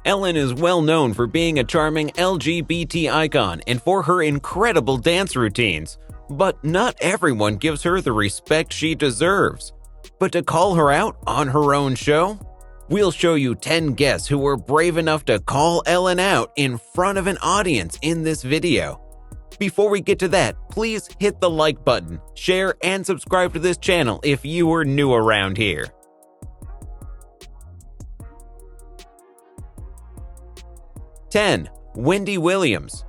Ellen is well known for being a charming LGBT icon and for her incredible dance routines, but not everyone gives her the respect she deserves. But to call her out on her own show? We'll show you 10 guests who were brave enough to call Ellen out in front of an audience in this video. Before we get to that, please hit the like button, share, and subscribe to this channel if you are new around here. 10. Wendy Williams.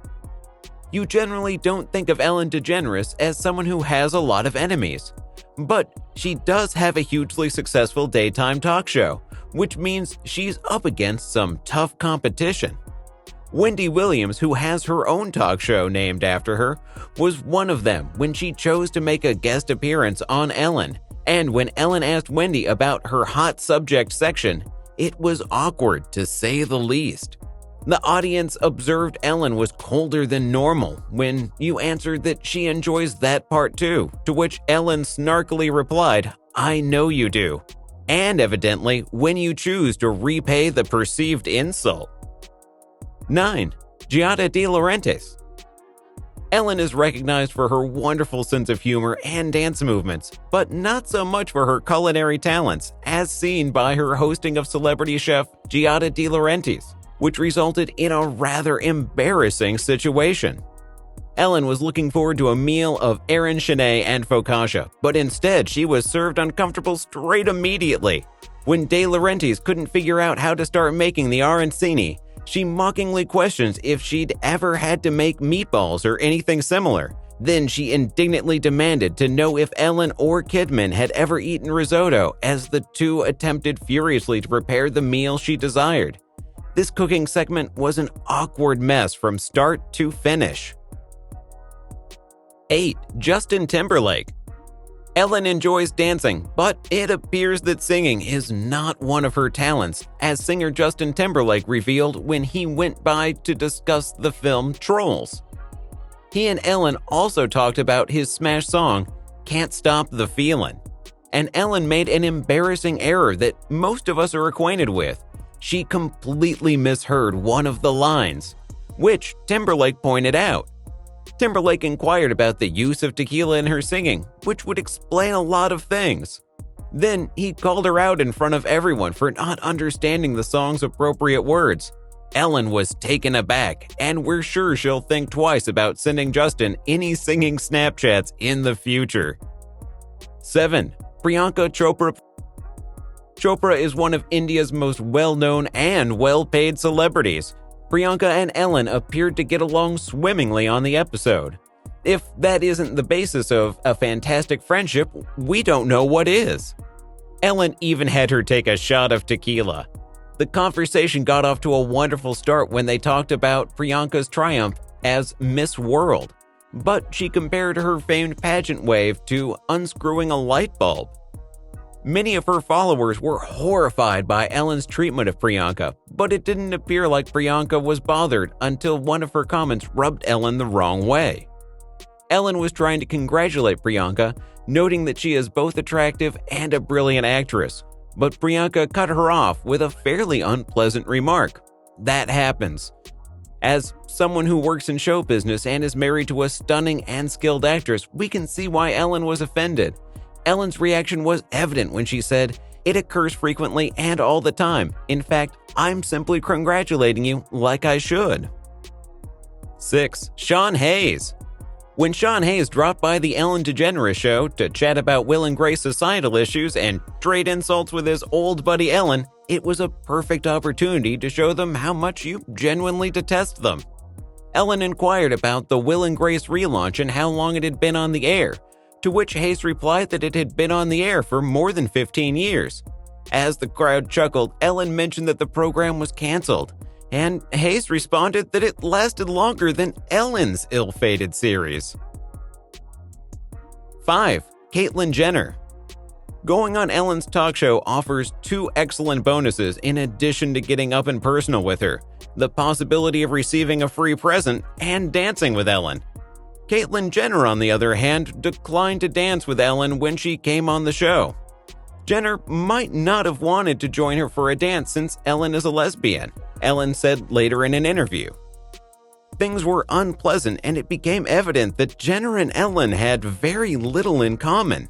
You generally don't think of Ellen DeGeneres as someone who has a lot of enemies, but she does have a hugely successful daytime talk show, which means she's up against some tough competition. Wendy Williams, who has her own talk show named after her, was one of them when she chose to make a guest appearance on Ellen. And when Ellen asked Wendy about her hot subject section, it was awkward to say the least. The audience observed Ellen was colder than normal when you answered that she enjoys that part too, to which Ellen snarkily replied, "I know you do," and evidently when you choose to repay the perceived insult. 9. Giada De Laurentiis. Ellen is recognized for her wonderful sense of humor and dance movements, but not so much for her culinary talents, as seen by her hosting of celebrity chef Giada De Laurentiis, which resulted in a rather embarrassing situation. Ellen was looking forward to a meal of arancine and focaccia, but instead she was served uncomfortable straight immediately. When De Laurentiis couldn't figure out how to start making the arancini, she mockingly questions if she'd ever had to make meatballs or anything similar. Then she indignantly demanded to know if Ellen or Kidman had ever eaten risotto, as the two attempted furiously to prepare the meal she desired. This cooking segment was an awkward mess from start to finish. 8. Justin Timberlake. Ellen enjoys dancing, but it appears that singing is not one of her talents, as singer Justin Timberlake revealed when he went by to discuss the film Trolls. He and Ellen also talked about his smash song, Can't Stop the Feelin', and Ellen made an embarrassing error that most of us are acquainted with. She completely misheard one of the lines, which Timberlake pointed out. Timberlake inquired about the use of tequila in her singing, which would explain a lot of things. Then he called her out in front of everyone for not understanding the song's appropriate words. Ellen was taken aback, and we're sure she'll think twice about sending Justin any singing Snapchats in the future. 7. Priyanka Chopra. Chopra is one of India's most well-known and well-paid celebrities. Priyanka and Ellen appeared to get along swimmingly on the episode. If that isn't the basis of a fantastic friendship, we don't know what is. Ellen even had her take a shot of tequila. The conversation got off to a wonderful start when they talked about Priyanka's triumph as Miss World, but she compared her famed pageant wave to unscrewing a light bulb. Many of her followers were horrified by Ellen's treatment of Priyanka, but it didn't appear like Priyanka was bothered until one of her comments rubbed Ellen the wrong way. Ellen was trying to congratulate Priyanka, noting that she is both attractive and a brilliant actress, but Priyanka cut her off with a fairly unpleasant remark. That happens. As someone who works in show business and is married to a stunning and skilled actress, we can see why Ellen was offended. Ellen's reaction was evident when she said, "It occurs frequently and all the time. In fact, I'm simply congratulating you like I should." 6. Sean Hayes. When Sean Hayes dropped by the Ellen DeGeneres show to chat about Will and Grace societal issues and trade insults with his old buddy Ellen, it was a perfect opportunity to show them how much you genuinely detest them. Ellen inquired about the Will and Grace relaunch and how long it had been on the air, to which Hayes replied that it had been on the air for more than 15 years. As the crowd chuckled, Ellen mentioned that the program was canceled, and Hayes responded that it lasted longer than Ellen's ill-fated series. 5. Caitlyn Jenner. Going on Ellen's talk show offers two excellent bonuses in addition to getting up and personal with her: the possibility of receiving a free present and dancing with Ellen. Caitlyn Jenner, on the other hand, declined to dance with Ellen when she came on the show. Jenner might not have wanted to join her for a dance since Ellen is a lesbian, Ellen said later in an interview. Things were unpleasant and it became evident that Jenner and Ellen had very little in common.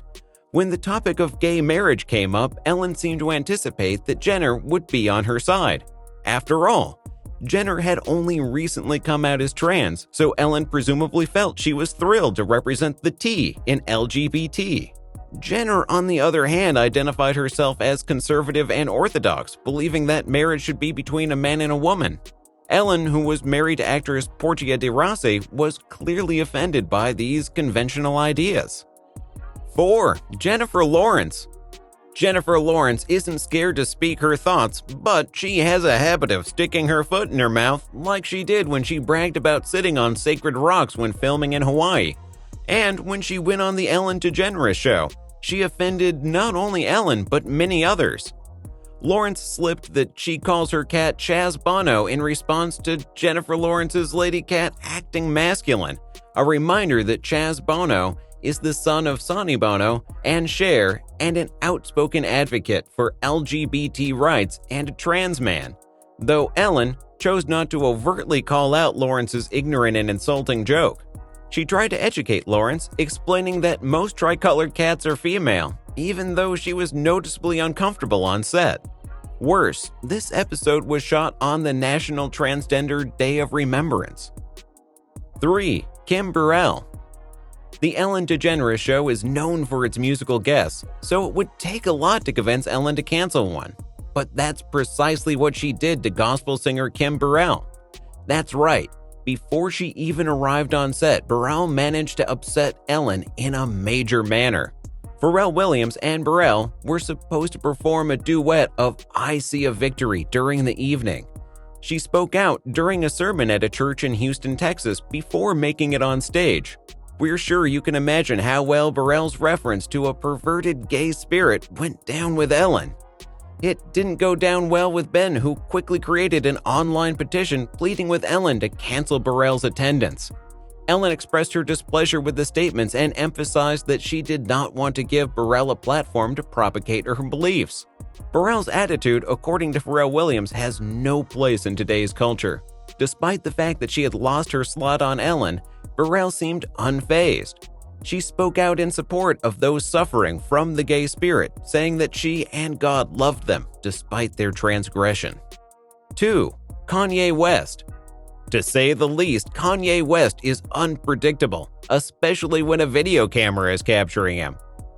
When the topic of gay marriage came up, Ellen seemed to anticipate that Jenner would be on her side. After all, Jenner had only recently come out as trans, so Ellen presumably felt she was thrilled to represent the T in LGBT. Jenner, on the other hand, identified herself as conservative and orthodox, believing that marriage should be between a man and a woman. Ellen, who was married to actress Portia de Rossi, was clearly offended by these conventional ideas. 4. Jennifer Lawrence. Jennifer Lawrence isn't scared to speak her thoughts, but she has a habit of sticking her foot in her mouth like she did when she bragged about sitting on sacred rocks when filming in Hawaii. And when she went on the Ellen DeGeneres show, she offended not only Ellen but many others. Lawrence slipped that she calls her cat Chaz Bono in response to Jennifer Lawrence's lady cat acting masculine, a reminder that Chaz Bono is the son of Sonny Bono and Cher and an outspoken advocate for LGBT rights and a trans man. Though Ellen chose not to overtly call out Lawrence's ignorant and insulting joke. She tried to educate Lawrence, explaining that most tricolored cats are female, even though she was noticeably uncomfortable on set. Worse, this episode was shot on the National Transgender Day of Remembrance. 3. Kim Burrell. The Ellen DeGeneres show is known for its musical guests, so it would take a lot to convince Ellen to cancel one. But that's precisely what she did to gospel singer Kim Burrell. That's right, before she even arrived on set, Burrell managed to upset Ellen in a major manner. Pharrell Williams and Burrell were supposed to perform a duet of I See a Victory during the evening. She spoke out during a sermon at a church in Houston, Texas, before making it on stage. We're sure you can imagine how well Burrell's reference to a perverted gay spirit went down with Ellen. It didn't go down well with Ben, who quickly created an online petition pleading with Ellen to cancel Burrell's attendance. Ellen expressed her displeasure with the statements and emphasized that she did not want to give Burrell a platform to propagate her beliefs. Burrell's attitude, according to Pharrell Williams, has no place in today's culture. Despite the fact that she had lost her slot on Ellen, Burrell seemed unfazed. She spoke out in support of those suffering from the gay spirit, saying that she and God loved them despite their transgression. 2. Kanye West. To say the least, Kanye West is unpredictable, especially when a video camera is capturing him.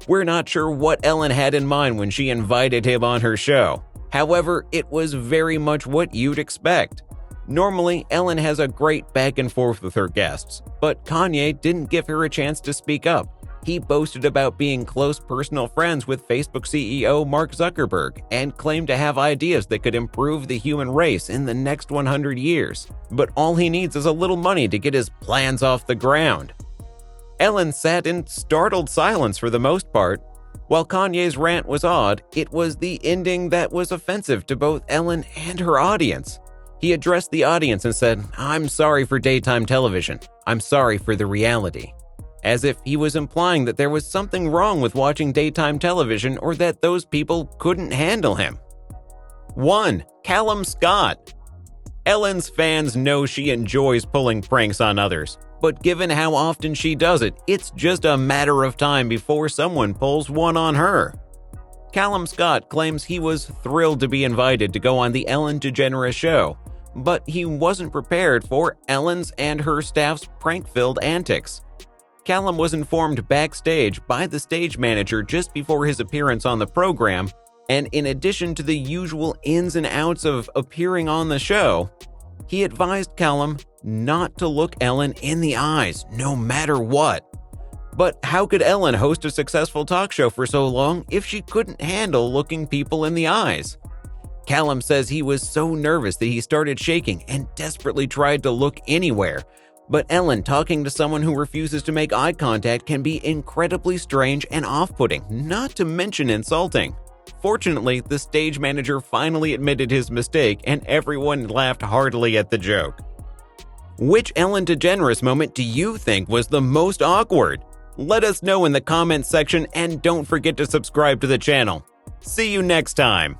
We're not sure what Ellen had in mind when she invited him on her show. However, it was very much what you'd expect. Normally, Ellen has a great back and forth with her guests, but Kanye didn't give her a chance to speak up. He boasted about being close personal friends with Facebook CEO Mark Zuckerberg and claimed to have ideas that could improve the human race in the next 100 years. But all he needs is a little money to get his plans off the ground. Ellen sat in startled silence for the most part. While Kanye's rant was odd, it was the ending that was offensive to both Ellen and her audience. He addressed the audience and said, "I'm sorry for daytime television. I'm sorry for the reality." As if he was implying that there was something wrong with watching daytime television or that those people couldn't handle him. 1. Callum Scott. Ellen's fans know she enjoys pulling pranks on others, but given how often she does it, it's just a matter of time before someone pulls one on her. Callum Scott claims he was thrilled to be invited to go on the Ellen DeGeneres show, but he wasn't prepared for Ellen's and her staff's prank-filled antics. Callum was informed backstage by the stage manager just before his appearance on the program, and in addition to the usual ins and outs of appearing on the show, he advised Callum not to look Ellen in the eyes, no matter what. But how could Ellen host a successful talk show for so long if she couldn't handle looking people in the eyes? Callum says he was so nervous that he started shaking and desperately tried to look anywhere. But Ellen talking to someone who refuses to make eye contact can be incredibly strange and off-putting, not to mention insulting. Fortunately, the stage manager finally admitted his mistake and everyone laughed heartily at the joke. Which Ellen DeGeneres moment do you think was the most awkward? Let us know in the comments section and don't forget to subscribe to the channel. See you next time.